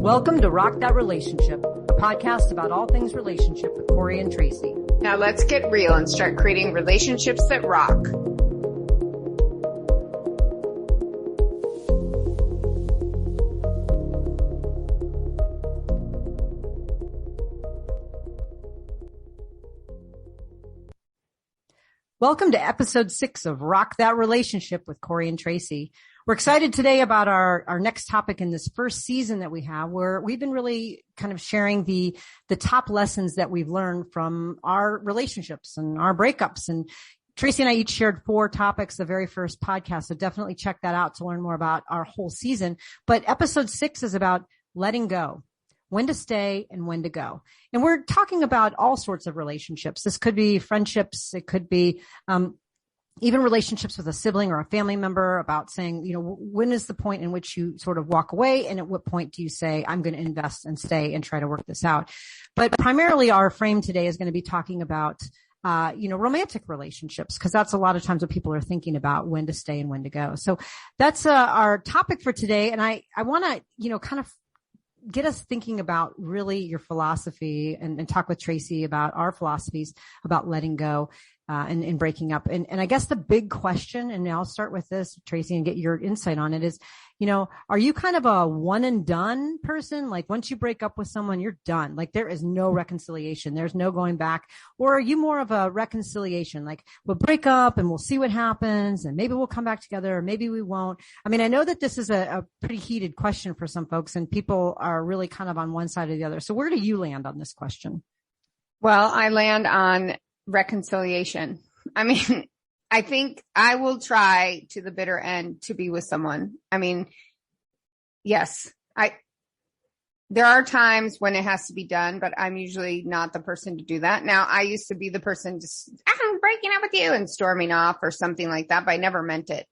Welcome to Rock That Relationship, a podcast about all things relationship with Corey and Tracy. Now let's get real and start creating relationships that rock. Welcome to episode 6 of Rock That Relationship with Corey and Tracy. We're excited today about our next topic in this first season that we have, where we've been really kind of sharing the top lessons that we've learned from our relationships and our breakups. And Tracy and I each shared 4 topics the very first podcast. So definitely check that out to learn more about our whole season. But episode 6 is about letting go, when to stay and when to go. And we're talking about all sorts of relationships. This could be friendships. It could be, even relationships with a sibling or a family member, about saying, you know, when is the point in which you sort of walk away? And at what point do you say, I'm going to invest and stay and try to work this out? But primarily our frame today is going to be talking about, romantic relationships, because that's a lot of times what people are thinking about, when to stay and when to go. So that's our topic for today. And I want to, kind of get us thinking about really your philosophy and talk with Tracy about our philosophies about letting go and breaking up. And I guess the big question, and I'll start with this, Tracy, and get your insight on it, is, are you kind of a one and done person? Like once you break up with someone, you're done. Like there is no reconciliation. There's no going back. Or are you more of a reconciliation? Like we'll break up and we'll see what happens and maybe we'll come back together or maybe we won't. I mean, I know that this is a pretty heated question for some folks and people are really kind of on one side or the other. So where do you land on this question? Well, I land on reconciliation. I mean, I think I will try to the bitter end to be with someone. I mean, yes, there are times when it has to be done, but I'm usually not the person to do that. Now, I used to be the person just, I'm breaking up with you and storming off or something like that, but I never meant it.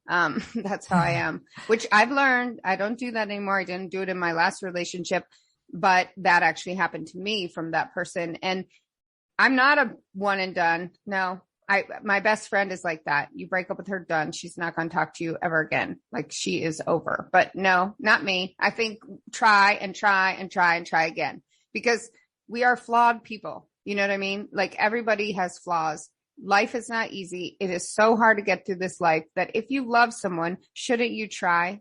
That's how I am, which I've learned. I don't do that anymore. I didn't do it in my last relationship, but that actually happened to me from that person. And I'm not a one and done. No, my best friend is like that. You break up with her, done. She's not going to talk to you ever again. Like she is over. But no, not me. I think try again, because we are flawed people. You know what I mean? Like everybody has flaws. Life is not easy. It is so hard to get through this life that if you love someone, shouldn't you try?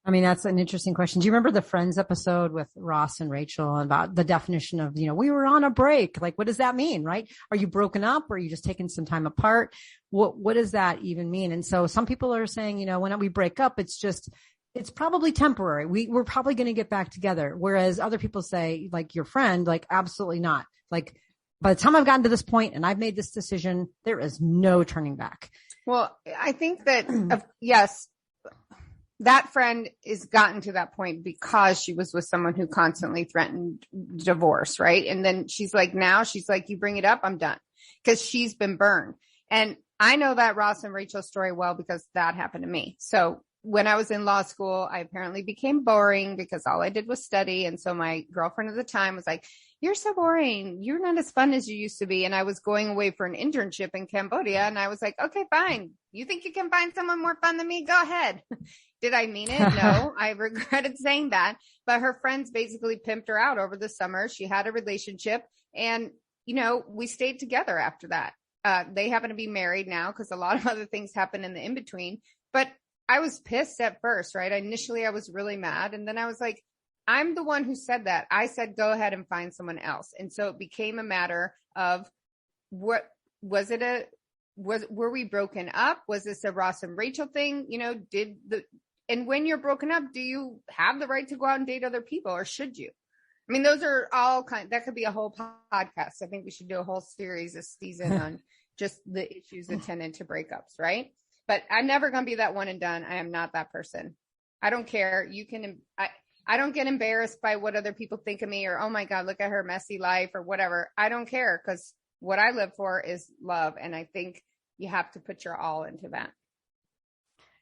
I mean, that's an interesting question. Do you remember the Friends episode with Ross and Rachel about the definition of, we were on a break? Like, what does that mean, right? Are you broken up? Or are you just taking some time apart? What does that even mean? And so some people are saying, when we break up, it's probably temporary. We're probably going to get back together. Whereas other people say, like your friend, like, absolutely not. Like, by the time I've gotten to this point and I've made this decision, there is no turning back. Well, I think that, yes, that friend is gotten to that point because she was with someone who constantly threatened divorce, right? And then she's like, you bring it up, I'm done, because she's been burned. And I know that Ross and Rachel story well because that happened to me. So when I was in law school, I apparently became boring because all I did was study. And so my girlfriend at the time was like, you're so boring. You're not as fun as you used to be. And I was going away for an internship in Cambodia. And I was like, okay, fine. You think you can find someone more fun than me? Go ahead. Did I mean it? No, I regretted saying that. But her friends basically pimped her out over the summer. She had a relationship and, we stayed together after that. They happen to be married now because a lot of other things happened in the in-between. But I was pissed at first, right? Initially, I was really mad. And then I was like, I'm the one who said that. I said, go ahead and find someone else. And so it became a matter of were we broken up? Was this a Ross and Rachel thing? And when you're broken up, do you have the right to go out and date other people, or should you? I mean, those are all that could be a whole podcast. I think we should do a whole series this season on just the issues attendant to breakups, right? But I'm never going to be that one and done. I am not that person. I don't care. I don't get embarrassed by what other people think of me or, oh my God, look at her messy life or whatever. I don't care, because what I live for is love. And I think you have to put your all into that.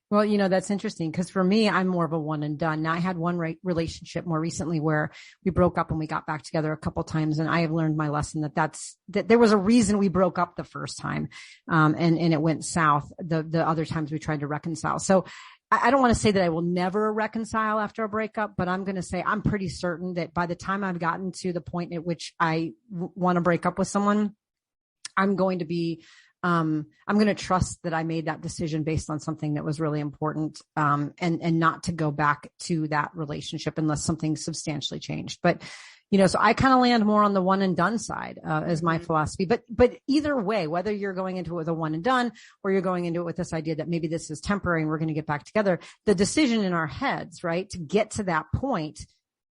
Well, that's interesting because for me, I'm more of a one and done. Now, I had one relationship more recently where we broke up and we got back together a couple of times. And I have learned my lesson that there was a reason we broke up the first time. And it went south the other times we tried to reconcile. So I don't want to say that I will never reconcile after a breakup, but I'm going to say I'm pretty certain that by the time I've gotten to the point at which I want to break up with someone, I'm going to be, I'm going to trust that I made that decision based on something that was really important, and not to go back to that relationship unless something substantially changed. But, so I kind of land more on the one and done side, as my philosophy, but either way, whether you're going into it with a one and done or you're going into it with this idea that maybe this is temporary and we're going to get back together, the decision in our heads, right, to get to that point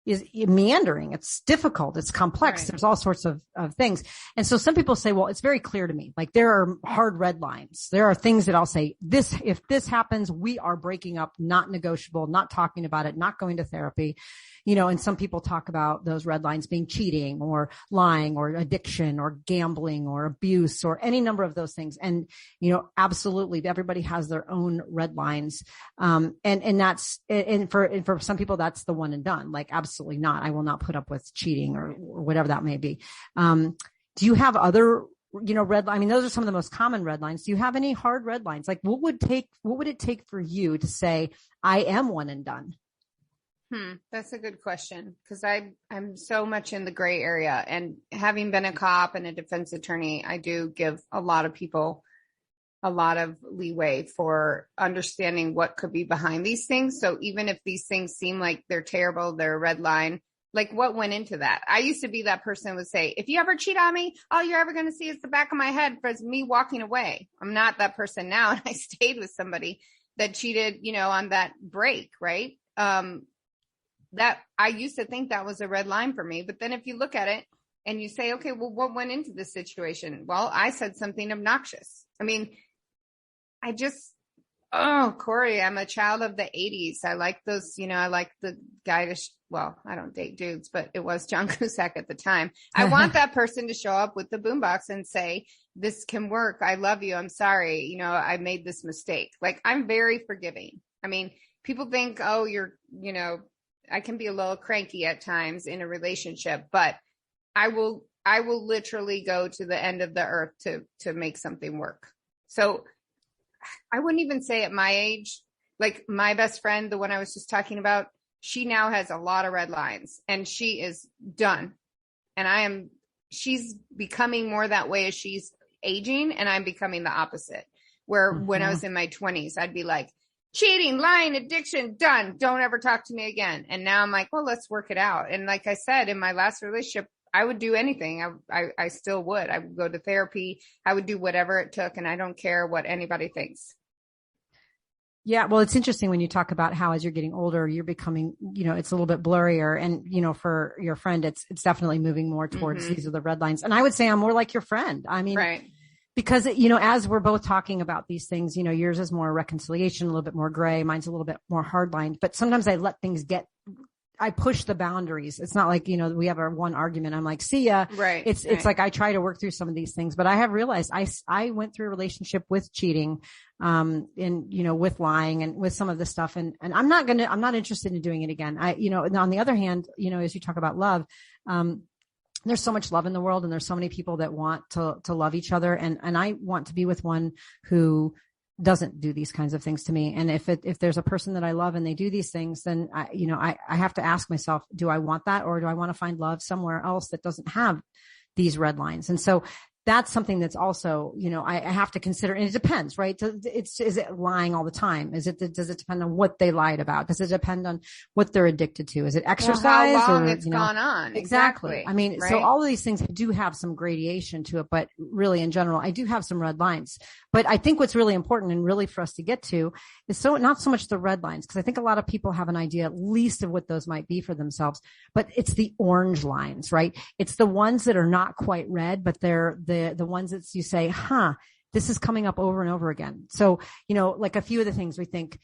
is meandering. It's difficult. It's complex. Right. There's all sorts of things. And so some people say, well, it's very clear to me. Like there are hard red lines. There are things that I'll say, if this happens, we are breaking up, not negotiable, not talking about it, not going to therapy. And some people talk about those red lines being cheating or lying or addiction or gambling or abuse or any number of those things. And, absolutely everybody has their own red lines. And for some people, that's the one and done. Like, absolutely not. I will not put up with cheating or whatever that may be. Do you have other, red, I mean, those are some of the most common red lines. Do you have any hard red lines? Like what would it take for you to say, I am one and done? That's a good question, because I'm so much in the gray area, and having been a cop and a defense attorney, I do give a lot of people a lot of leeway for understanding what could be behind these things. So even if these things seem like they're terrible, they're a red line, like what went into that? I used to be that person who would say, if you ever cheat on me, all you're ever going to see is the back of my head for me walking away. I'm not that person now. And I stayed with somebody that cheated, on that break, right? That I used to think that was a red line for me. But then if you look at it and you say, okay, well, what went into this situation? Well, I said something obnoxious. I mean, Corey, I'm a child of the 80s. I like those, I like the guy I don't date dudes, but it was John Cusack at the time. I want that person to show up with the boombox and say, this can work. I love you. I'm sorry. I made this mistake. Like, I'm very forgiving. I mean, people think, oh, I can be a little cranky at times in a relationship, but I will literally go to the end of the earth to make something work. So I wouldn't even say at my age, like my best friend, the one I was just talking about, she now has a lot of red lines and she is done. And she's becoming more that way as she's aging, and I'm becoming the opposite, where when I was in my 20s, I'd be like, cheating, lying, addiction, done. Don't ever talk to me again. And now I'm like, well, let's work it out. And like I said, in my last relationship, I would do anything. I still would. I would go to therapy. I would do whatever it took. And I don't care what anybody thinks. Yeah. Well, it's interesting when you talk about how as you're getting older, you're becoming, it's a little bit blurrier. And, for your friend, it's definitely moving more towards these are the red lines. And I would say I'm more like your friend. I mean, right. Because, as we're both talking about these things, yours is more reconciliation, a little bit more gray. Mine's a little bit more hardlined, but sometimes I let things I push the boundaries. It's not like, we have our one argument. I'm like, see ya. Right. It's like, I try to work through some of these things, but I have realized I went through a relationship with cheating, and, with lying and with some of this stuff. And I'm not interested in doing it again. On the other hand, as you talk about love, there's so much love in the world, and there's so many people that want to love each other. And I want to be with one who doesn't do these kinds of things to me. And if there's a person that I love and they do these things, then I have to ask myself, do I want that? Or do I want to find love somewhere else that doesn't have these red lines? And so that's something that's also, I have to consider, and it depends, right? Is it lying all the time? Does it depend on what they lied about? Does it depend on what they're addicted to? Is it exercise? Well, how long it's gone on? Exactly. I mean, right? So all of these things do have some gradation to it, but really in general, I do have some red lines. But I think what's really important and really for us to get to is not so much the red lines, because I think a lot of people have an idea at least of what those might be for themselves, but it's the orange lines, right? It's the ones that are not quite red, but they're the ones that you say, this is coming up over and over again. So, like a few of the things we think,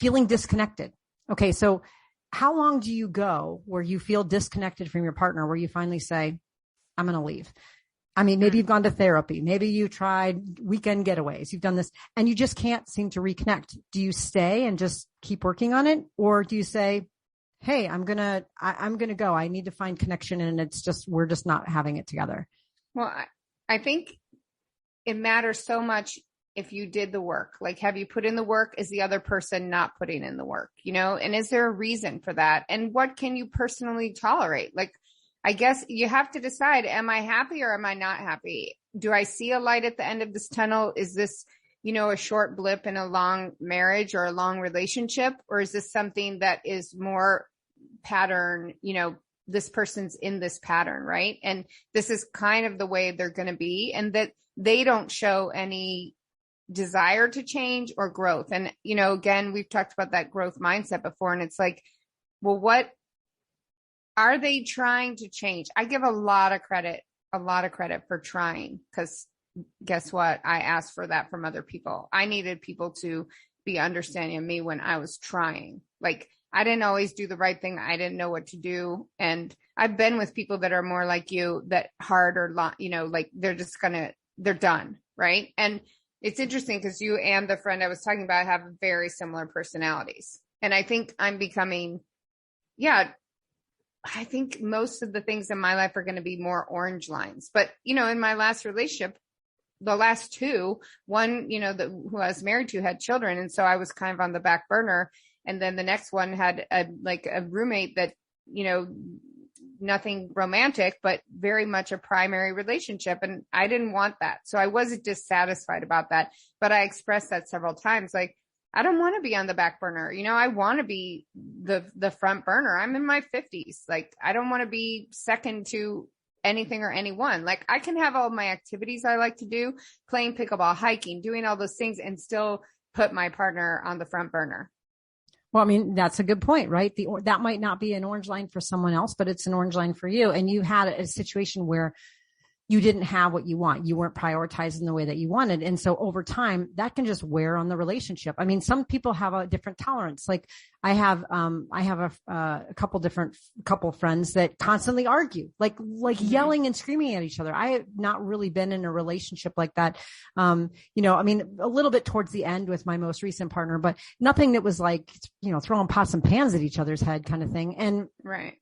feeling disconnected. Okay. So how long do you go where you feel disconnected from your partner, where you finally say, I'm going to leave? I mean, maybe you've gone to therapy. Maybe you tried weekend getaways. You've done this and you just can't seem to reconnect. Do you stay and just keep working on it? Or do you say, hey, I'm going to go. I need to find connection. And we're just not having it together. Well, I think it matters so much if you did the work? Like, have you put in the work? Is the other person not putting in the work, and is there a reason for that? And what can you personally tolerate? Like, I guess you have to decide, am I happy or am I not happy? Do I see a light at the end of this tunnel? Is this, a short blip in a long marriage or a long relationship? Or is this something that is more pattern, this person's in this pattern, right? And this is kind of the way they're going to be, and that they don't show any desire to change or growth. And, again, we've talked about that growth mindset before, and it's like, well, what are they trying to change? I give a lot of credit for trying, because guess what? I asked for that from other people. I needed people to be understanding of me when I was trying. Like, I didn't always do the right thing. I didn't know what to do. And I've been with people that are more like you, that hard or, like they're done. Right. And it's interesting because you and the friend I was talking about have very similar personalities. And I think I'm becoming, I think most of the things in my life are going to be more orange lines. But, in my last relationship, the last two, one, who I was married to had children. And so I was kind of on the back burner. And then the next one had a roommate that, nothing romantic, but very much a primary relationship. And I didn't want that. So I wasn't dissatisfied about that. But I expressed that several times. Like, I don't want to be on the back burner. I want to be the front burner. I'm in my 50s. Like, I don't want to be second to anything or anyone. Like, I can have all my activities I like to do, playing pickleball, hiking, doing all those things, and still put my partner on the front burner. Well, I mean, that's a good point, right? That might not be an orange line for someone else, but it's an orange line for you. And you had a situation where you didn't have what you want. You weren't prioritizing the way that you wanted. And so over time, that can just wear on the relationship. I mean, some people have a different tolerance. Like, I have a couple friends that constantly argue, like yelling and screaming at each other. I have not really been in a relationship like that. I mean, a little bit towards the end with my most recent partner, but nothing that was like, throwing pots and pans at each other's head kind of thing. And right.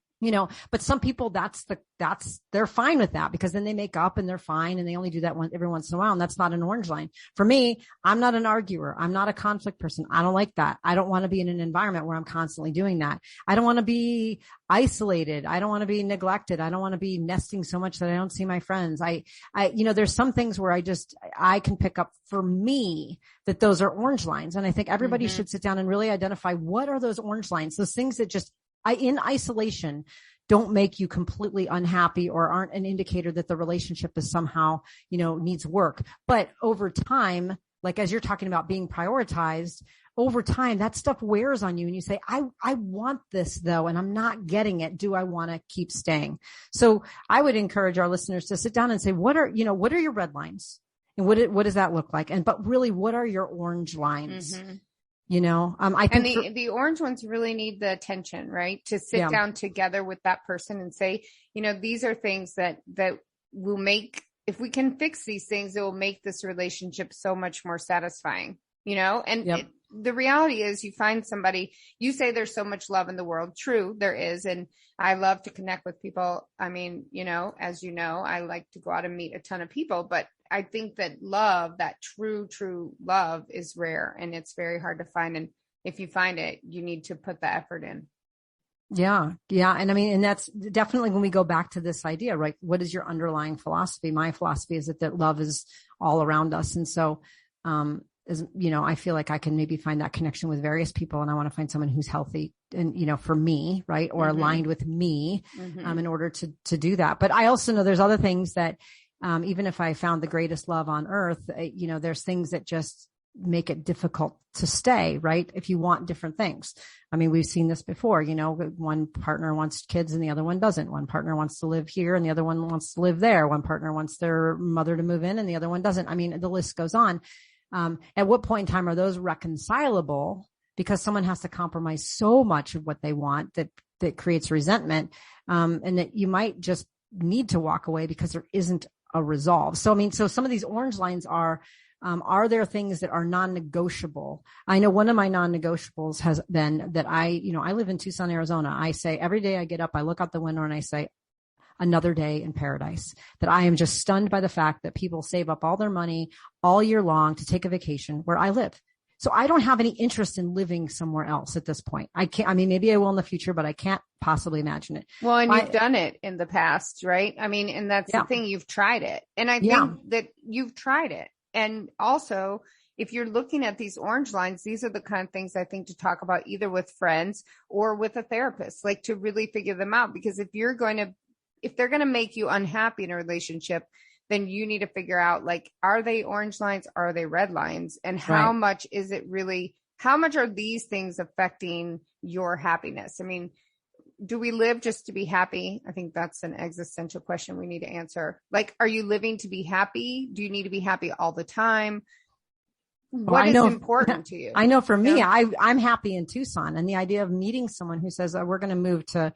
But some people, they're fine with that, because then they make up and they're fine, and they only do that every once in a while. And that's not an orange line. For me, I'm not an arguer. I'm not a conflict person. I don't like that. I don't want to be in an environment where I'm constantly doing that. I don't want to be isolated. I don't want to be neglected. I don't want to be nesting so much that I don't see my friends. There's some things where I can pick up for me that those are orange lines. And I think everybody should sit down and really identify, what are those orange lines? Those things that just, in isolation, don't make you completely unhappy or aren't an indicator that the relationship is somehow, needs work. But over time, like as you're talking about being prioritized, over time, that stuff wears on you, and you say, I want this though, and I'm not getting it. Do I want to keep staying? So I would encourage our listeners to sit down and say, what are your red lines? And what does that look like? But really, what are your orange lines? Mm-hmm. I think the orange ones really need the attention, right? To sit down together with that person and say, these are things that will make, if we can fix these things, it will make this relationship so much more satisfying, and the reality is, you find somebody, you say there's so much love in the world. True, there is. And I love to connect with people. I mean, as I like to go out and meet a ton of people, but I think that love, that true love, is rare, and it's very hard to find. And if you find it, you need to put the effort in. Yeah. Yeah. And I mean, and that's definitely when we go back to this idea, right? What is your underlying philosophy? My philosophy is that love is all around us. And so, I feel like I can maybe find that connection with various people, and I want to find someone who's healthy and, for me, right. Or aligned with me, in order to do that. But I also know there's other things that, even if I found the greatest love on earth, there's things that just make it difficult to stay, right? If you want different things. I mean, we've seen this before, one partner wants kids and the other one doesn't. One partner wants to live here and the other one wants to live there. One partner wants their mother to move in and the other one doesn't. I mean, the list goes on. At what point in time are those reconcilable? Because someone has to compromise so much of what they want that creates resentment, and that you might just need to walk away because there isn't a resolve. So, I mean, some of these orange lines are there things that are non-negotiable? I know one of my non-negotiables has been that I live in Tucson, Arizona. I say every day I get up, I look out the window and I say, another day in paradise, that I am just stunned by the fact that people save up all their money all year long to take a vacation where I live. So I don't have any interest in living somewhere else at this point. Maybe I will in the future, but I can't possibly imagine it. Well, and you've done it in the past, right? I mean, and that's the thing, you've tried it. And I think that you've tried it. And also, if you're looking at these orange lines, these are the kind of things I think to talk about either with friends or with a therapist, like to really figure them out. Because if they're going to make you unhappy in a relationship, then you need to figure out, like, are they orange lines? Are they red lines? And how much is it really, how much are these things affecting your happiness? I mean, do we live just to be happy? I think that's an existential question we need to answer. Like, are you living to be happy? Do you need to be happy all the time? What is important to you? I know for me, I'm happy in Tucson, and the idea of meeting someone who says, we're going to move to,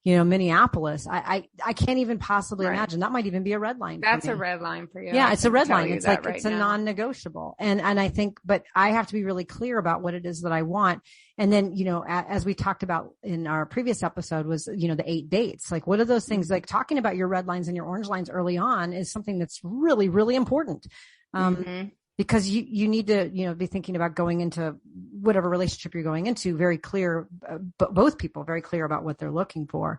Minneapolis. I can't even possibly imagine. That might even be a red line. That's a red line for you. Yeah, it's a red line. It's like, it's a non-negotiable. And I think, but I have to be really clear about what it is that I want. And then, as we talked about in our previous episode was, the 8 dates. Like, what are those things? Like, talking about your red lines and your orange lines early on is something that's really, really important. Because you need to, be thinking about going into whatever relationship you're going into very clear, both people very clear about what they're looking for.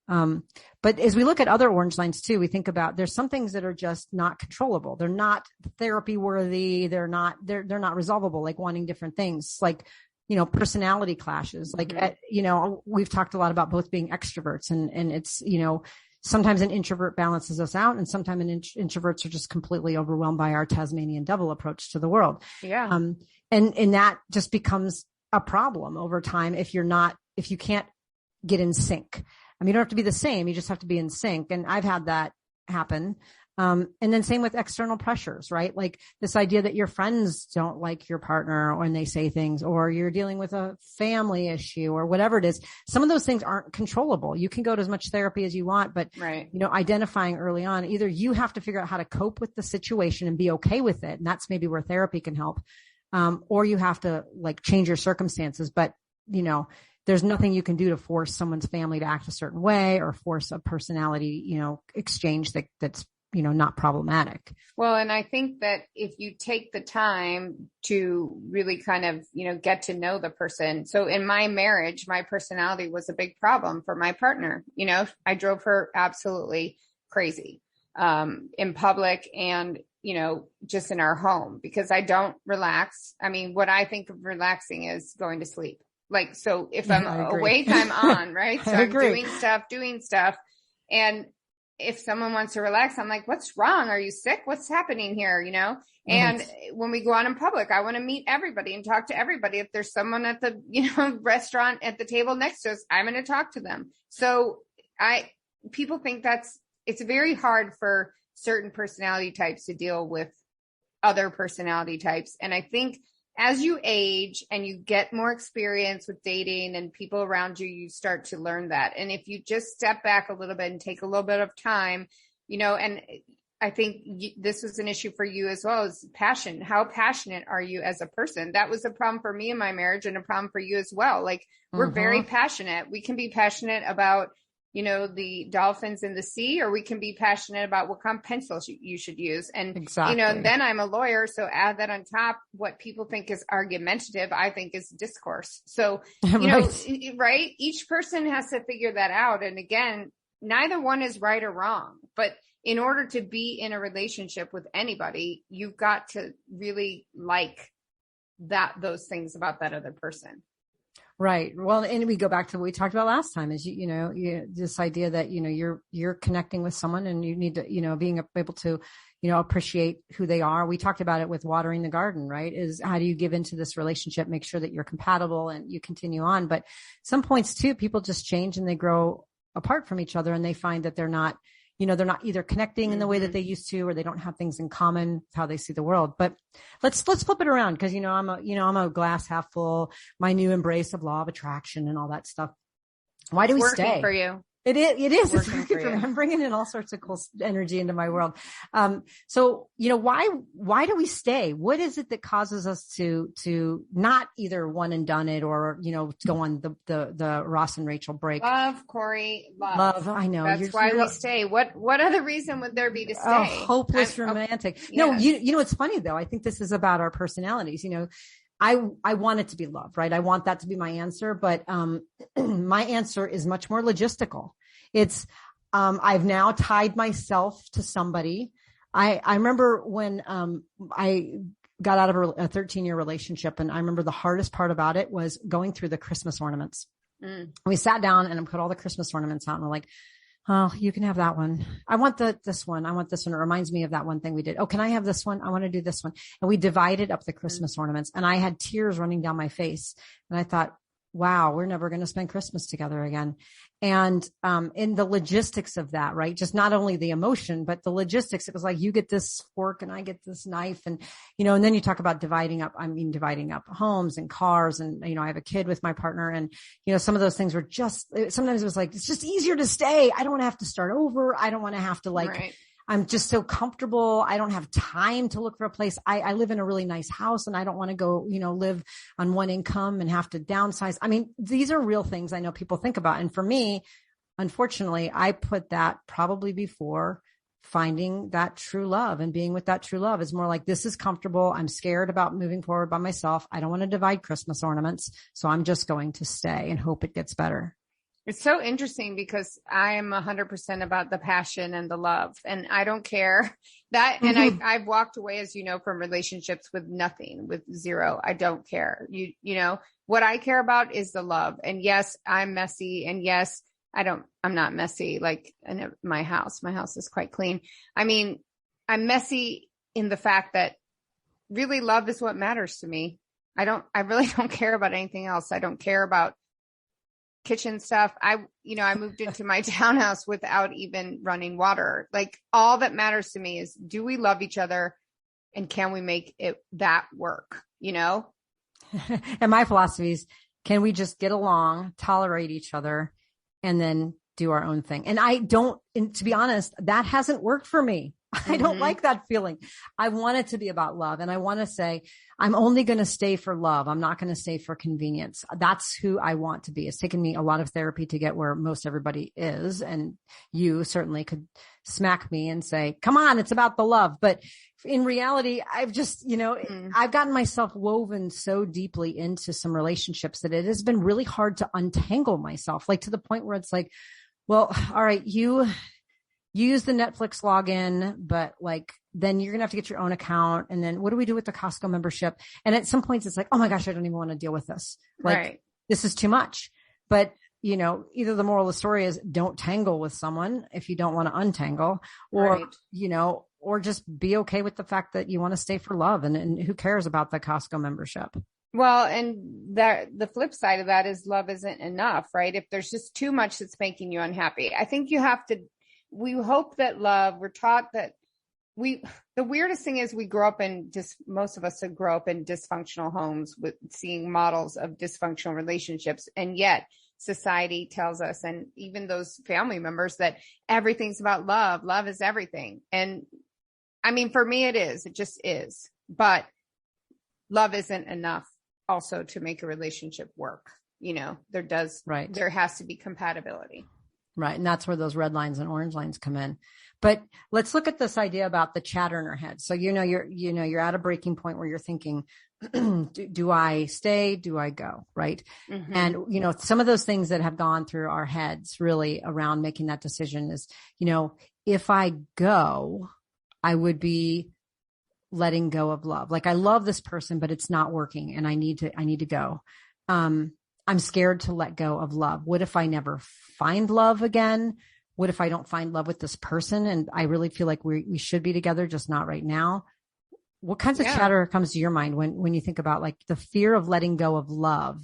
But as we look at other orange lines too, we think about, there's some things that are just not controllable. They're not therapy worthy. They're not resolvable, like wanting different things, like, personality clashes. Like, we've talked a lot about both being extroverts, and it's, sometimes an introvert balances us out, and sometimes introverts are just completely overwhelmed by our Tasmanian devil approach to the world. Yeah. And that just becomes a problem over time if you can't get in sync. I mean, you don't have to be the same. You just have to be in sync. And I've had that happen. And then same with external pressures, right? Like this idea that your friends don't like your partner when they say things, or you're dealing with a family issue or whatever it is. Some of those things aren't controllable. You can go to as much therapy as you want, but identifying early on, either you have to figure out how to cope with the situation and be okay with it. And that's maybe where therapy can help. Or you have to like change your circumstances, but there's nothing you can do to force someone's family to act a certain way or force a personality, exchange that's not problematic. Well, and I think that if you take the time to really kind of, get to know the person. So in my marriage, my personality was a big problem for my partner. I drove her absolutely crazy, in public and, just in our home, because I don't relax. I mean, what I think of relaxing is going to sleep. Like, so if I'm awake, I'm on, right? So I'm doing stuff. And if someone wants to relax, I'm like, what's wrong? Are you sick? What's happening here? And when we go out in public, I want to meet everybody and talk to everybody. If there's someone at the, restaurant at the table next to us, I'm going to talk to them. So people think it's very hard for certain personality types to deal with other personality types. And I think as you age and you get more experience with dating and people around you, you start to learn that. And if you just step back a little bit and take a little bit of time, and I think this was an issue for you as well, as passion. How passionate are you as a person? That was a problem for me in my marriage and a problem for you as well. Like, we're very passionate. We can be passionate about, the dolphins in the sea, or we can be passionate about what kind of pencils you should use. And, and then I'm a lawyer. So add that on top. What people think is argumentative, I think is discourse. So, right. Each person has to figure that out. And again, neither one is right or wrong, but in order to be in a relationship with anybody, you've got to really like those things about that other person. Right. Well, and we go back to what we talked about last time is, this idea that, you're connecting with someone and you need to, being able to, appreciate who they are. We talked about it with watering the garden, right? Is how do you give into this relationship, make sure that you're compatible and you continue on. But some points too, people just change and they grow apart from each other and they find that they're not either connecting in the way that they used to, or they don't have things in common, how they see the world. But let's flip it around. Cause I'm a glass half full, my new embrace of law of attraction and all that stuff. Why do we stay? For you. It is. It's working working for me. I'm bringing in all sorts of cool energy into my world. So, why do we stay? What is it that causes us to not either one and done it or, go on the Ross and Rachel break? Love, Corey, love. I know. That's why we stay. What other reason would there be to stay? Oh, hopeless romantic. No, it's funny though. I think this is about our personalities. I want it to be love, right? I want that to be my answer, but, my answer is much more logistical. It's, I've now tied myself to somebody. I remember when, I got out of a 13-year relationship, and I remember the hardest part about it was going through the Christmas ornaments. We sat down and I put all the Christmas ornaments out, and we're like, oh, you can have that one. I want this one. I want this one. It reminds me of that one thing we did. Oh, can I have this one? I want to do this one. And we divided up the Christmas ornaments, and I had tears running down my face. And I thought, wow, we're never going to spend Christmas together again. And, in the logistics of that, right? Just not only the emotion, but the logistics, it was like, you get this fork and I get this knife. And, and then you talk about dividing up homes and cars. And, I have a kid with my partner, and, some of those things were sometimes it was like, it's just easier to stay. I don't want to have to start over. I don't want to have to right. I'm just so comfortable. I don't have time to look for a place. I live in a really nice house, and I don't want to go, live on one income and have to downsize. I mean, these are real things I know people think about. And for me, unfortunately, I put that probably before finding that true love and being with that true love. Is more like, this is comfortable. I'm scared about moving forward by myself. I don't want to divide Christmas ornaments. So I'm just going to stay and hope it gets better. It's so interesting because I am 100% about the passion and the love, and I don't care that. And I've walked away, as you know, from relationships with nothing, with zero. I don't care. What I care about is the love. And yes, I'm messy. And yes, I'm not messy. Like in my house is quite clean. I mean, I'm messy in the fact that really love is what matters to me. I really don't care about anything else. I don't care about kitchen stuff. I moved into my townhouse without even running water. Like, all that matters to me is, do we love each other, and can we make that work? And my philosophy is, can we just get along, tolerate each other, and then do our own thing? And to be honest, that hasn't worked for me. I don't like that feeling. I want it to be about love. And I want to say, I'm only going to stay for love. I'm not going to stay for convenience. That's who I want to be. It's taken me a lot of therapy to get where most everybody is. And you certainly could smack me and say, come on, it's about the love. But in reality, I've just, I've gotten myself woven so deeply into some relationships that it has been really hard to untangle myself, like to the point where it's like, well, all right, you use the Netflix login, but then you're going to have to get your own account. And then what do we do with the Costco membership? And at some points it's like, oh my gosh, I don't even want to deal with this. This is too much. But, either the moral of the story is, don't tangle with someone if you don't want to untangle, or, or just be okay with the fact that you want to stay for love, and who cares about the Costco membership? Well, and the flip side of that is, love isn't enough, right? If there's just too much that's making you unhappy, I think we hope that love, we're taught that the weirdest thing is, most of us grow up in dysfunctional homes with seeing models of dysfunctional relationships. And yet society tells us, and even those family members, that everything's about love. Love is everything. And I mean, for me, it just is, but love isn't enough also to make a relationship work. There has to be compatibility. Right. And that's where those red lines and orange lines come in. But let's look at this idea about the chatter in our head. So, you're at a breaking point where you're thinking, do I stay? Do I go? Right. Mm-hmm. And, some of those things that have gone through our heads really around making that decision is, if I go, I would be letting go of love. Like, I love this person, but it's not working, and I need to go. I'm scared to let go of love. What if I never find love again? What if I don't find love with this person, and I really feel like we should be together, just not right now? What kinds of chatter comes to your mind when you think about the fear of letting go of love?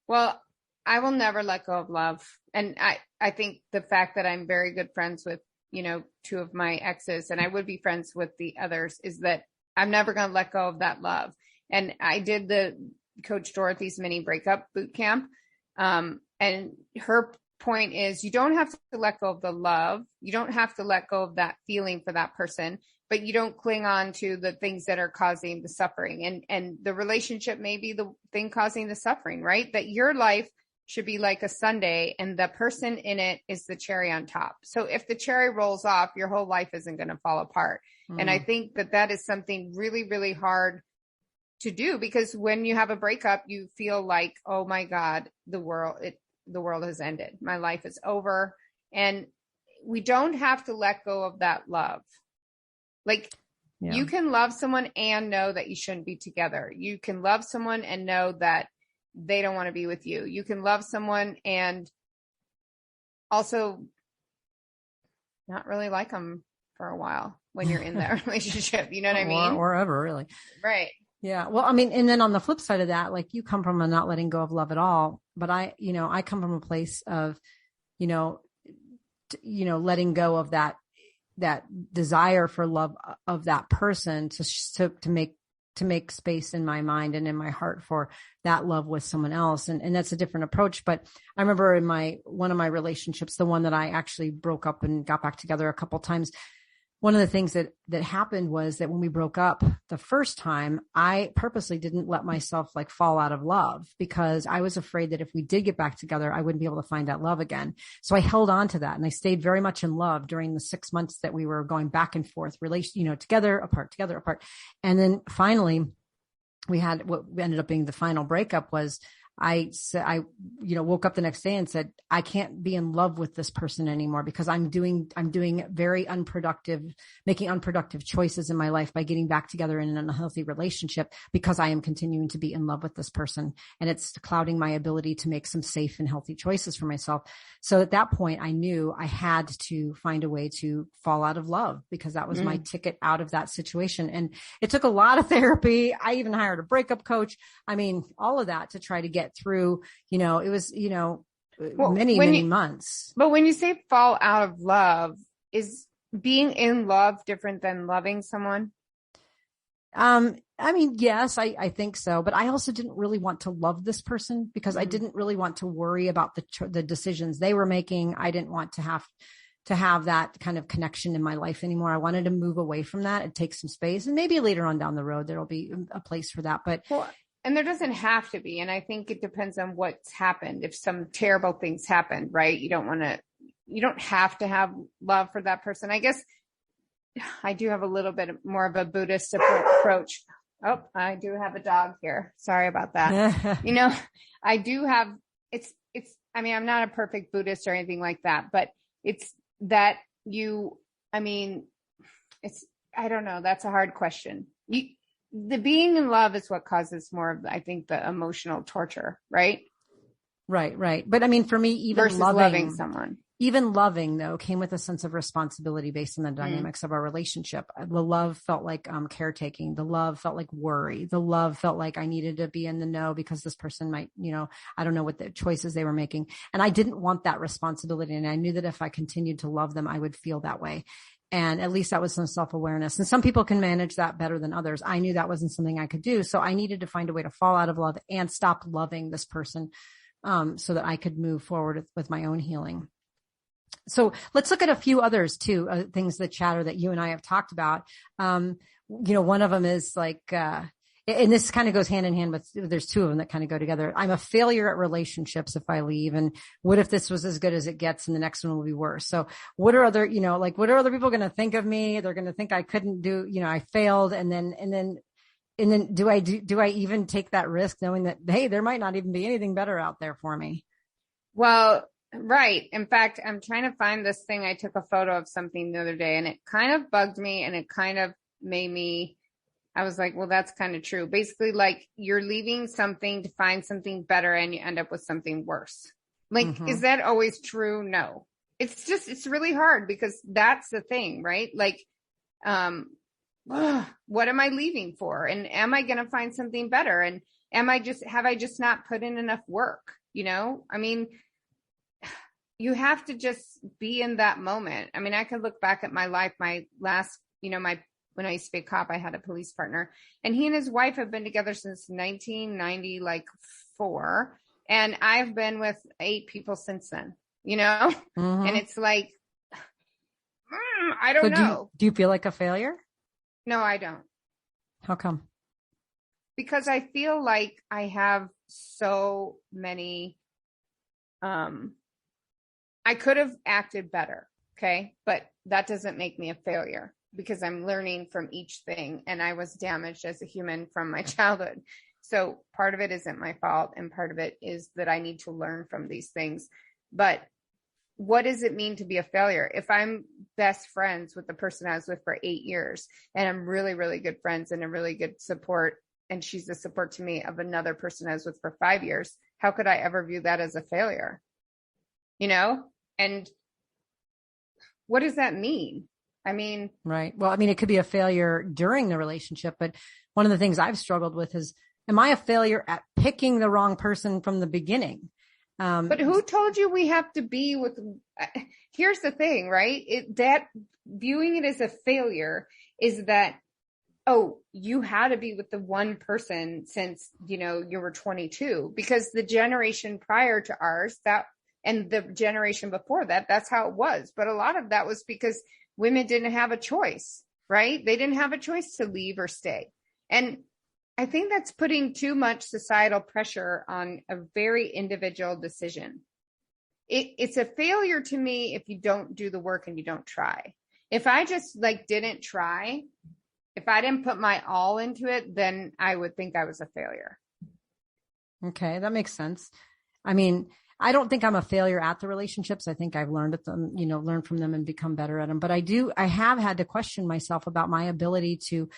Well, I will never let go of love. And I think the fact that I'm very good friends with, two of my exes, and I would be friends with the others, is that I'm never going to let go of that love. And I did the Coach Dorothy's mini breakup boot camp. And her point is you don't have to let go of the love. You don't have to let go of that feeling for that person, but you don't cling on to the things that are causing the suffering. And the relationship may be the thing causing the suffering, right? That your life should be like a sundae and the person in it is the cherry on top. So if the cherry rolls off, your whole life isn't going to fall apart. And I think that is something really, really hard to do, because when you have a breakup, you feel like, oh my God, the world has ended. My life is over. And we don't have to let go of that love. Like you can love someone and know that you shouldn't be together. You can love someone and know that they don't want to be with you. You can love someone and also not really like them for a while when you're in that relationship. You know what I mean? Or ever, really. Right. Yeah. Well, I mean, and then on the flip side of that, like you come from a not letting go of love at all, but I come from a place of, letting go of that desire for love of that person to make space in my mind and in my heart for that love with someone else. And that's a different approach. But I remember in one of my relationships, the one that I actually broke up and got back together a couple of times, one of the things that happened was that when we broke up the first time, I purposely didn't let myself like fall out of love, because I was afraid that if we did get back together, I wouldn't be able to find that love again. So I held on to that, and I stayed very much in love during the 6 months that we were going back and forth, together, apart. And then finally we had what ended up being the final breakup was I woke up the next day and said, I can't be in love with this person anymore, because I'm doing making unproductive choices in my life by getting back together in an unhealthy relationship, because I am continuing to be in love with this person, and it's clouding my ability to make some safe and healthy choices for myself. So at that point, I knew I had to find a way to fall out of love, because that was my ticket out of that situation. And it took a lot of therapy. I even hired a breakup coach. I mean, all of that to try to get through, it was, many months. But when you say fall out of love, is being in love different than loving someone? I mean, yes, I think so, but I also didn't really want to love this person, because I didn't really want to worry about the decisions they were making. I didn't want to have that kind of connection in my life anymore. I wanted to move away from that and take some space, and maybe later on down the road, there'll be a place for that. But and there doesn't have to be. And I think it depends on what's happened. If some terrible things happened, right? You don't have to have love for that person. I guess I do have a little bit more of a Buddhist approach. Oh, I do have a dog here. Sorry about that. I do have, I mean, I'm not a perfect Buddhist or anything like that, but it's that I don't know. That's a hard question. The being in love is what causes more of, I think, the emotional torture, right? Right. But I mean, for me, even versus loving someone, even loving though came with a sense of responsibility based on the dynamics of our relationship. The love felt like caretaking. The love felt like worry. The love felt like I needed to be in the know because this person might, I don't know what the choices they were making. And I didn't want that responsibility. And I knew that if I continued to love them, I would feel that way. And at least that was some self-awareness. And some people can manage that better than others. I knew that wasn't something I could do. So I needed to find a way to fall out of love and stop loving this person, so that I could move forward with my own healing. So let's look at a few others too, things that chatter that you and I have talked about. One of them is like, and this kind of goes hand in hand with, there's two of them that kind of go together. I'm a failure at relationships if I leave. And what if this was as good as it gets and the next one will be worse? So what are other people going to think of me? They're going to think I couldn't do, I failed. And then do I even take that risk knowing that, hey, there might not even be anything better out there for me? Well, right. In fact, I'm trying to find this thing. I took a photo of something the other day and it kind of bugged me and it kind of made me, I was like, well, that's kind of true. Basically, like you're leaving something to find something better and you end up with something worse. Like, is that always true? No. It's really hard because that's the thing, right? Like, what am I leaving for? And am I going to find something better? And have I just not put in enough work? I mean, you have to just be in that moment. I mean, I could look back at my life, my last, when I used to be a cop, I had a police partner and he and his wife have been together since 1994. And I've been with 8 people since then. And it's like, I don't know. Do you feel like a failure? No, I don't. How come? Because I feel like I have so many, I could have acted better. Okay. But that doesn't make me a failure because I'm learning from each thing. And I was damaged as a human from my childhood. So part of it isn't my fault. And part of it is that I need to learn from these things. But what does it mean to be a failure? If I'm best friends with the person I was with for 8 years and I'm really, really good friends and a really good support, and she's the support to me of another person I was with for 5 years, how could I ever view that as a failure? And what does that mean? I mean, right. Well, I mean, it could be a failure during the relationship, but one of the things I've struggled with is, am I a failure at picking the wrong person from the beginning? But who told you we have to be with, here's the thing, right? That viewing it as a failure is that, oh, you had to be with the one person since, you were 22, because the generation prior to ours, and the generation before that, that's how it was. But a lot of that was because women didn't have a choice, right? They didn't have a choice to leave or stay. And I think that's putting too much societal pressure on a very individual decision. It's a failure to me if you don't do the work and you don't try. If I just didn't try, if I didn't put my all into it, then I would think I was a failure. Okay, that makes sense. I mean, I don't think I'm a failure at the relationships. I think I've learned at them, learn from them and become better at them. But I have had to question myself about my ability to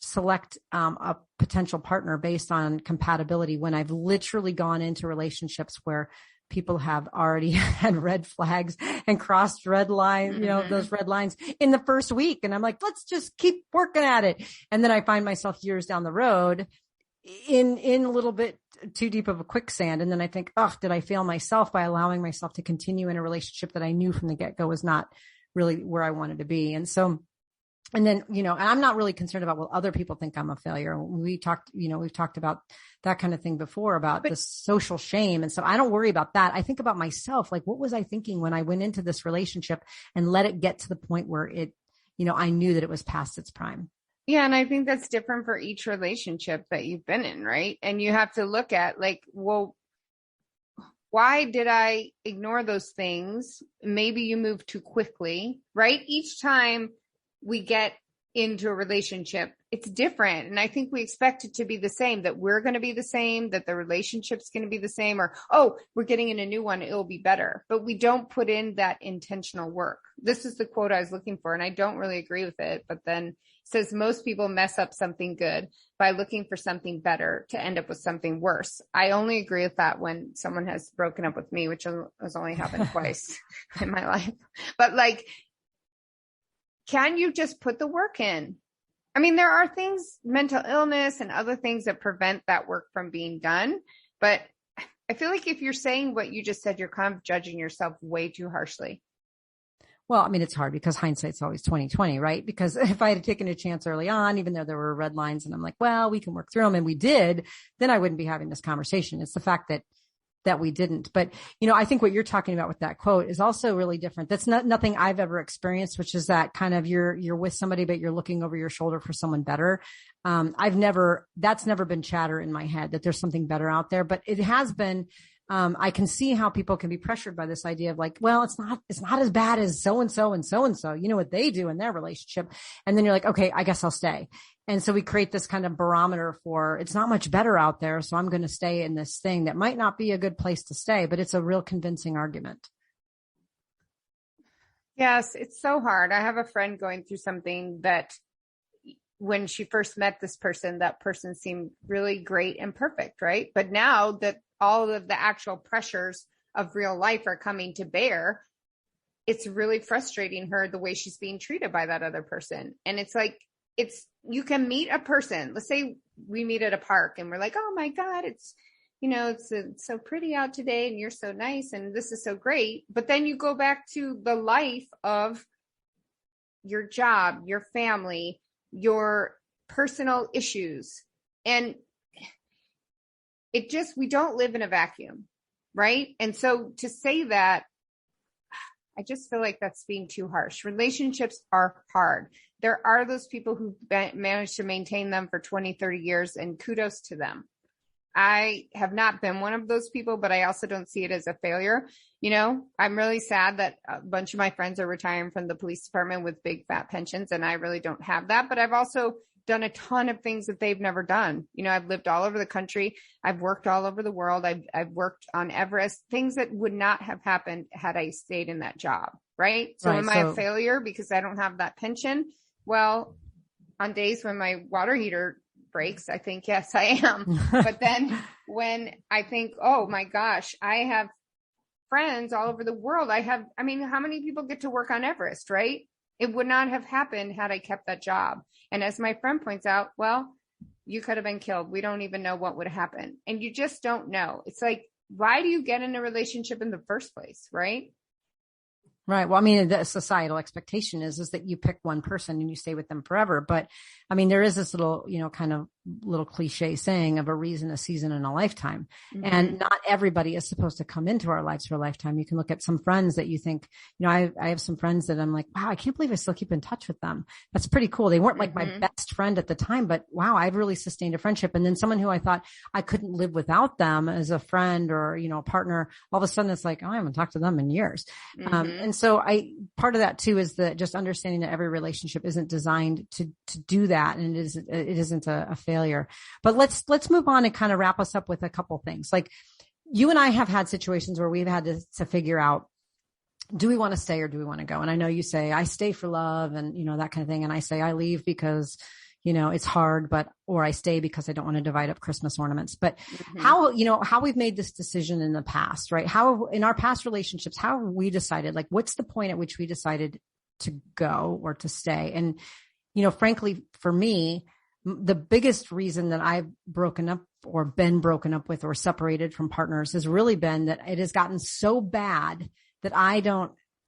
select a potential partner based on compatibility when I've literally gone into relationships where people have already had red flags and crossed red lines, those red lines in the first week. And I'm like, let's just keep working at it. And then I find myself years down the road in a little bit too deep of a quicksand. And then I think, oh, did I fail myself by allowing myself to continue in a relationship that I knew from the get-go was not really where I wanted to be? And so, and then, and I'm not really concerned about what other people think I'm a failure. We've talked about that kind of thing before, about the social shame. And so I don't worry about that. I think about myself, like, what was I thinking when I went into this relationship and let it get to the point where it, I knew that it was past its prime. Yeah. And I think that's different for each relationship that you've been in. Right. And you have to look at well, why did I ignore those things? Maybe you moved too quickly, right? Each time we get into a relationship, it's different. And I think we expect it to be the same, that we're going to be the same, that the relationship's going to be the same, or, oh, we're getting in a new one, it'll be better. But we don't put in that intentional work. This is the quote I was looking for, and I don't really agree with it. But then it says most people mess up something good by looking for something better to end up with something worse. I only agree with that when someone has broken up with me, which has only happened twice in my life. But can you just put the work in? I mean, there are things, mental illness and other things that prevent that work from being done. But I feel like if you're saying what you just said, you're kind of judging yourself way too harshly. Well, I mean, it's hard because hindsight's always 20/20, right? Because if I had taken a chance early on, even though there were red lines and I'm like, well, we can work through them, and we did, then I wouldn't be having this conversation. It's the fact that we didn't. But, I think what you're talking about with that quote is also really different. That's nothing I've ever experienced, which is that kind of you're with somebody, but you're looking over your shoulder for someone better. That's never been chatter in my head that there's something better out there, but it has been. I can see how people can be pressured by this idea of well, it's not as bad as so-and-so and so-and-so, what they do in their relationship. And then you're like, okay, I guess I'll stay. And so we create this kind of barometer for, it's not much better out there, so I'm going to stay in this thing that might not be a good place to stay, but it's a real convincing argument. Yes, it's so hard. I have a friend going through something that when she first met this person, that person seemed really great and perfect, right? But now that all of the actual pressures of real life are coming to bear, it's really frustrating her the way she's being treated by that other person. And you can meet a person. Let's say we meet at a park and we're like, oh my God, it's so pretty out today and you're so nice and this is so great. But then you go back to the life of your job, your family, your personal issues. And we don't live in a vacuum, right? And so to say that I just feel like that's being too harsh. Relationships are hard. There are those people who manage to maintain them for 20, 30 years, and kudos to them. I have not been one of those people, but I also don't see it as a failure. You know, I'm really sad that a bunch of my friends are retiring from the police department with big fat pensions, and I really don't have that. But I've also done a ton of things that they've never done. You know, I've lived all over the country. I've worked all over the world. I've worked on Everest, things that would not have happened had I stayed in that job. Right. So am I a failure because I don't have that pension? Well, on days when my water heater breaks, I think, yes, I am. But then when I think, oh my gosh, I have friends all over the world. I mean, how many people get to work on Everest, right? It would not have happened had I kept that job. And as my friend points out, well, you could have been killed. We don't even know what would happen. And you just don't know. It's like, why do you get in a relationship in the first place, right? Right. Well, I mean, the societal expectation is that you pick one person and you stay with them forever. But I mean, there is this little, you know, kind of little cliche saying of a reason, a season, and a lifetime. Mm-hmm. And not everybody is supposed to come into our lives for a lifetime. You can look at some friends that you think, you know, I have some friends that I'm like, wow, I can't believe I still keep in touch with them. That's pretty cool. They weren't like my best friend at the time, but wow, I've really sustained a friendship. And then someone who I thought I couldn't live without them as a friend or, you know, a partner, all of a sudden it's like, oh, I haven't talked to them in years. And so part of that too is that just understanding that every relationship isn't designed to do that. And it isn't a failure. But let's move on and kind of wrap us up with a couple things. Like you and I have had situations where we've had to figure out, do we want to stay or do we want to go? And I know you say, I stay for love and, you know, that kind of thing. And I say, I leave because, you know, it's hard, or I stay because I don't want to divide up Christmas ornaments. But how we've made this decision in the past, right? How in our past relationships, how have we decided, like, what's the point at which we decided to go or to stay? And, you know, frankly, for me, the biggest reason that I've broken up or been broken up with or separated from partners has really been that it has gotten so bad that I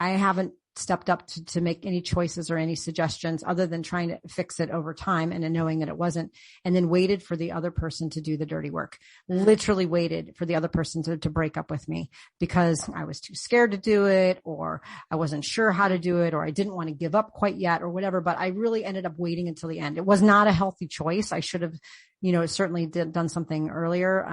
haven't stepped up to make any choices or any suggestions other than trying to fix it over time and then knowing that it wasn't, and then waited for the other person to do the dirty work. Literally waited for the other person to break up with me because I was too scared to do it, or I wasn't sure how to do it, or I didn't want to give up quite yet or whatever. But I really ended up waiting until the end. It was not a healthy choice. I should have, you know, certainly done something earlier.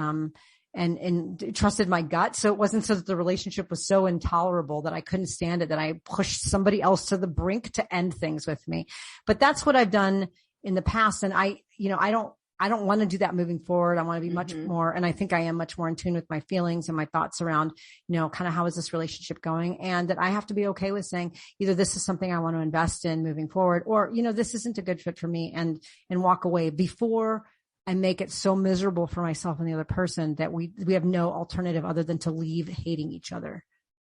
And trusted my gut. So it wasn't so that the relationship was so intolerable that I couldn't stand it, that I pushed somebody else to the brink to end things with me. But that's what I've done in the past. And I don't want to do that moving forward. I want to be much more, and I think I am much more in tune with my feelings and my thoughts around, you know, kind of how is this relationship going, and that I have to be okay with saying either this is something I want to invest in moving forward, or, you know, this isn't a good fit for me, and walk away before and make it so miserable for myself and the other person that we have no alternative other than to leave hating each other.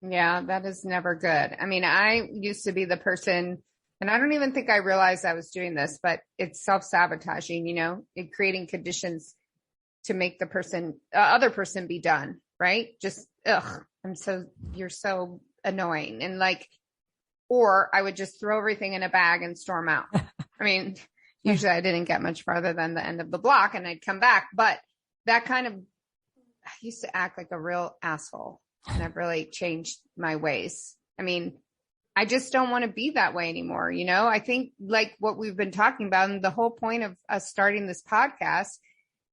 Yeah, that is never good. I mean, I used to be the person, and I don't even think I realized I was doing this, but it's self-sabotaging, you know, creating conditions to make the other person be done, right? Just, you're so annoying. And like, or I would just throw everything in a bag and storm out. I mean, usually I didn't get much farther than the end of the block and I'd come back, but that kind of, I used to act like a real asshole, and I've really changed my ways. I mean, I just don't want to be that way anymore. You know, I think like what we've been talking about, and the whole point of us starting this podcast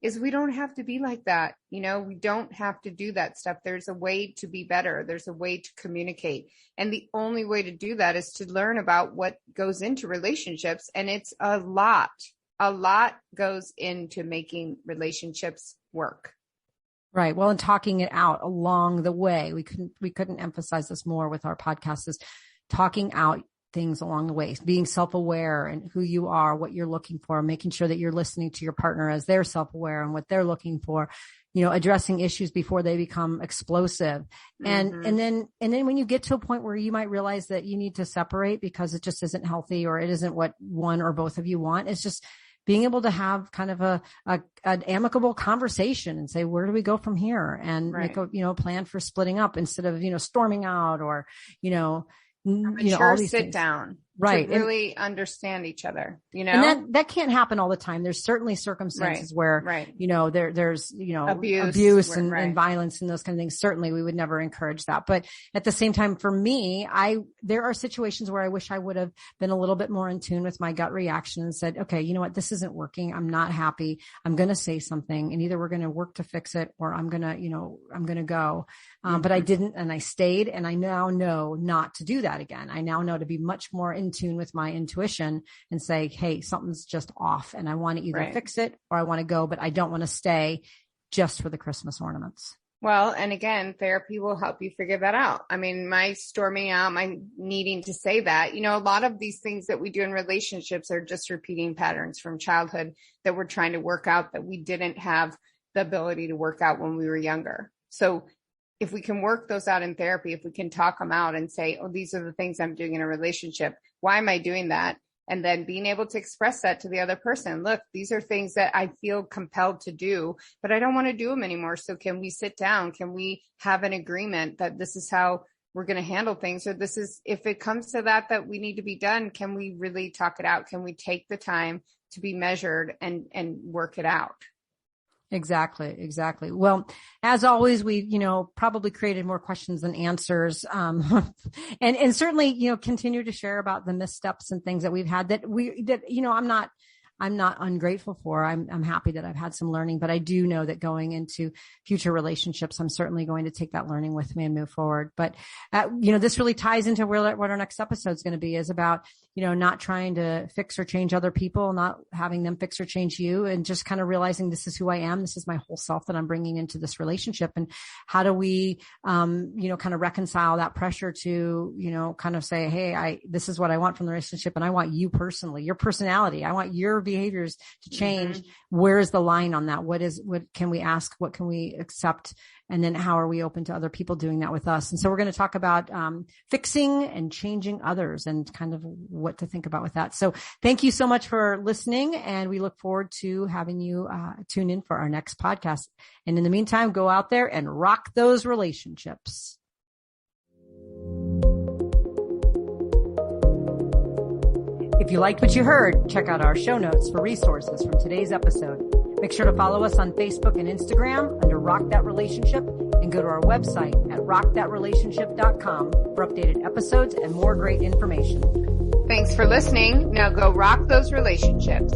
is we don't have to be like that. You know, we don't have to do that stuff. There's a way to be better. There's a way to communicate. And the only way to do that is to learn about what goes into relationships. And it's a lot goes into making relationships work. Right. Well, and talking it out along the way, we couldn't emphasize this more with our podcast, is talking out things along the way, being self-aware and who you are, what you're looking for, making sure that you're listening to your partner as they're self-aware and what they're looking for, you know, addressing issues before they become explosive. And then when you get to a point where you might realize that you need to separate because it just isn't healthy or it isn't what one or both of you want, it's just being able to have kind of an amicable conversation and say, where do we go from here? And make a, you know, plan for splitting up instead of, you know, storming out or, you know, all these sit things. down. Right. To really understand each other, you know? And that can't happen all the time. There's certainly circumstances where, you know, there's, you know, abuse and violence and those kind of things. Certainly we would never encourage that. But at the same time, for me, there are situations where I wish I would have been a little bit more in tune with my gut reaction and said, okay, you know what? This isn't working. I'm not happy. I'm going to say something, and either we're going to work to fix it or I'm going to go. But I didn't, and I stayed, and I now know not to do that again. I now know to be much more in tune with my intuition and say, hey, something's just off, and I want to either fix it or I want to go, but I don't want to stay just for the Christmas ornaments. Well, and again, therapy will help you figure that out. I mean, my storming out, my needing to say that, you know, a lot of these things that we do in relationships are just repeating patterns from childhood that we're trying to work out that we didn't have the ability to work out when we were younger. So if we can work those out in therapy, if we can talk them out and say, oh, these are the things I'm doing in a relationship. Why am I doing that? And then being able to express that to the other person. Look, these are things that I feel compelled to do, but I don't want to do them anymore. So can we sit down? Can we have an agreement that this is how we're going to handle things? Or this is, if it comes to that we need to be done, can we really talk it out? Can we take the time to be measured and work it out? Exactly. Well, as always, we, you know, probably created more questions than answers. And certainly, you know, continue to share about the missteps and things that we've had that, you know, I'm not ungrateful for. I'm happy that I've had some learning, but I do know that going into future relationships, I'm certainly going to take that learning with me and move forward. But, you know, this really ties into what our next episode is going to be, is about, you know, not trying to fix or change other people, not having them fix or change you, and just kind of realizing this is who I am. This is my whole self that I'm bringing into this relationship. And how do we, you know, kind of reconcile that pressure to, you know, kind of say, hey, this is what I want from the relationship. And I want you personally, your personality. I want your behaviors to change. Mm-hmm. Where is the line on that? What can we ask? What can we accept? And then how are we open to other people doing that with us? And so we're going to talk about fixing and changing others and kind of what to think about with that. So thank you so much for listening. And we look forward to having you tune in for our next podcast. And in the meantime, go out there and rock those relationships. If you liked what you heard, check out our show notes for resources from today's episode. Make sure to follow us on Facebook and Instagram under Rock That Relationship, and go to our website at rockthatrelationship.com for updated episodes and more great information. Thanks for listening. Now go rock those relationships.